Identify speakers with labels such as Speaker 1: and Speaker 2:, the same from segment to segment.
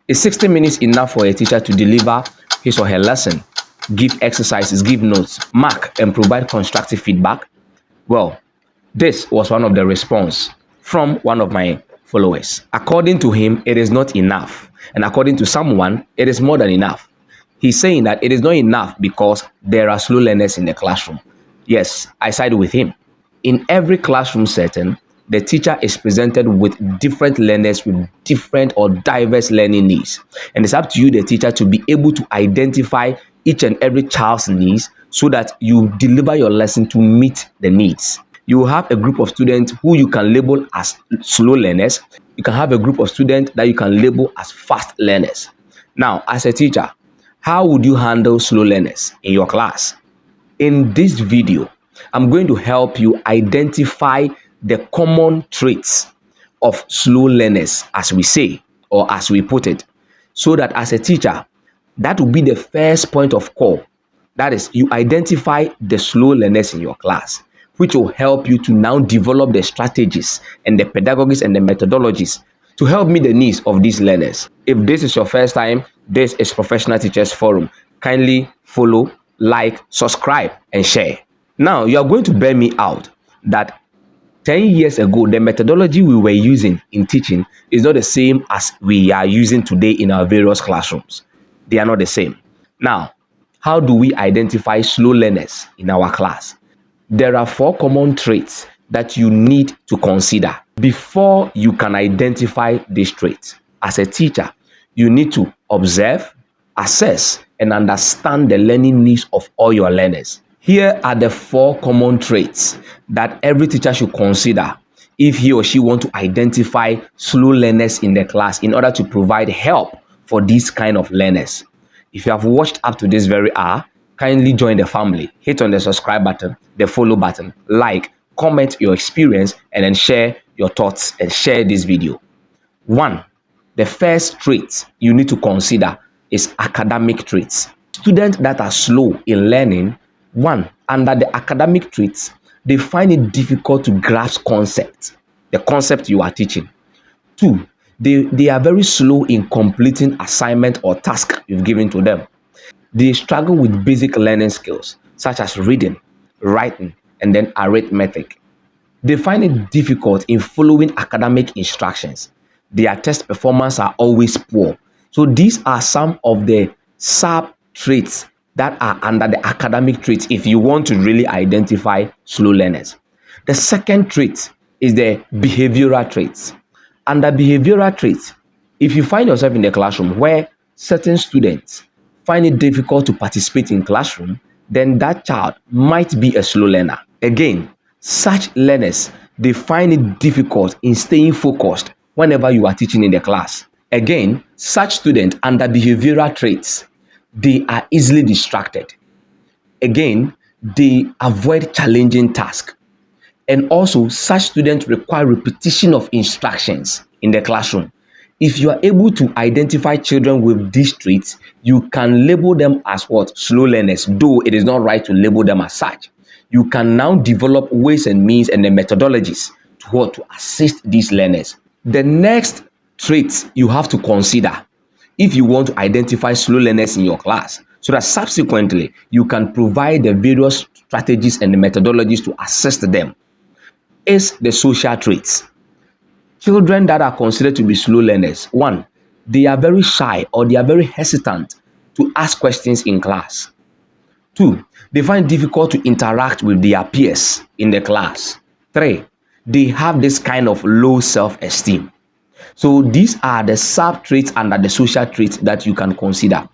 Speaker 1: Is 60 minutes enough for a teacher to deliver his or her lesson, give exercises, give notes, mark, and provide constructive feedback? Well, this was one of the response from one of my followers. According to him, it is not enough. And according to someone, it is more than enough. He's saying that it is not enough because there are slow learners in the classroom. Yes, I side with him. In every classroom setting, the teacher is presented with different learners with different or diverse learning needs. And it's up to you, the teacher, to be able to identify each and every child's needs so that you deliver your lesson to meet the needs. You have a group of students who you can label as slow learners. You can have a group of students that you can label as fast learners. Now, as a teacher, how would you handle slow learners in your class? In this video, I'm going to help you identify the common traits of slow learners, as we say, or as we put it, so that as a teacher, that will be the first point of call. That is, you identify the slow learners in your class, which will help you to now develop the strategies and the pedagogies and the methodologies to help meet the needs of these learners. If this is your first time, this is Professional Teachers Forum. Kindly follow, like, subscribe, and share. Now, you are going to bear me out that 10 years ago, the methodology we were using in teaching is not the same as we are using today in our various classrooms. They are not the same. Now, how do we identify slow learners in our class? There are 4 common traits that you need to consider before you can identify these traits. As a teacher, you need to observe, assess, and understand the learning needs of all your learners. Here are the 4 common traits that every teacher should consider if he or she wants to identify slow learners in the class in order to provide help for these kind of learners. If you have watched up to this very hour, kindly join the family. Hit on the subscribe button, the follow button, like, comment your experience, and then share your thoughts and share this video. 1. The first trait you need to consider is academic traits. Students that are slow in learning, 1, under the academic traits, they find it difficult to grasp concepts, the concept you are teaching. 2, they are very slow in completing assignment or task you've given to them. They struggle with basic learning skills such as reading, writing, and then arithmetic. They find it difficult in following academic instructions. Their test performance are always poor. So these are some of the sub traits that are under the academic traits if you want to really identify slow learners. The second trait is the behavioral traits. Under behavioral traits, if you find yourself in the classroom where certain students find it difficult to participate in classroom, then that child might be a slow learner. Again, such learners, they find it difficult in staying focused whenever you are teaching in the class. Again, such students under behavioral traits, they are easily distracted. Again, they avoid challenging tasks. And also, such students require repetition of instructions in the classroom. If you are able to identify children with these traits, you can label them as what? Slow learners, though it is not right to label them as such. You can now develop ways and means and the methodologies to assist these learners. The next traits you have to consider if you want to identify slow learners in your class, so that subsequently you can provide the various strategies and the methodologies to assist them, is the social traits. Children that are considered to be slow learners, 1, they are very shy or they are very hesitant to ask questions in class. 2, they find it difficult to interact with their peers in the class. 3, they have this kind of low self-esteem. So these are the sub-traits under the social traits that you can consider.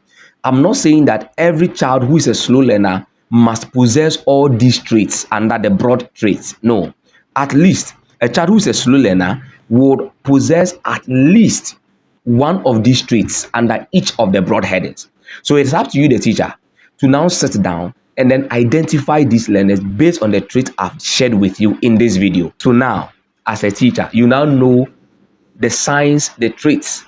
Speaker 1: I'm not saying that every child who is a slow learner must possess all these traits under the broad traits. No. At least a child who is a slow learner would possess at least one of these traits under each of the broad headings. So it's up to you, the teacher, to now sit down and then identify these learners based on the traits I've shared with you in this video. So now, as a teacher, you now know the signs, the traits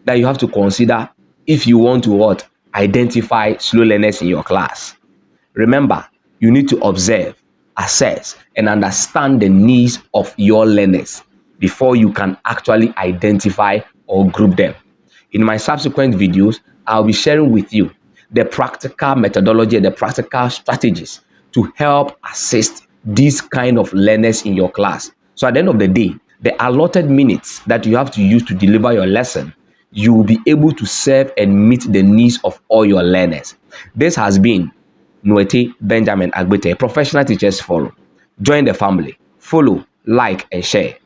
Speaker 1: that you have to consider if you want to identify slow learners in your class. Remember, you need to observe, assess, and understand the needs of your learners before you can actually identify or group them. In my subsequent videos, I'll be sharing with you the practical methodology and the practical strategies to help assist these kind of learners in your class. So at the end of the day, the allotted minutes that you have to use to deliver your lesson, you will be able to serve and meet the needs of all your learners. This has been Nuete Benjamin Agbete, Professional Teachers Forum. Join the family, follow, like, and share.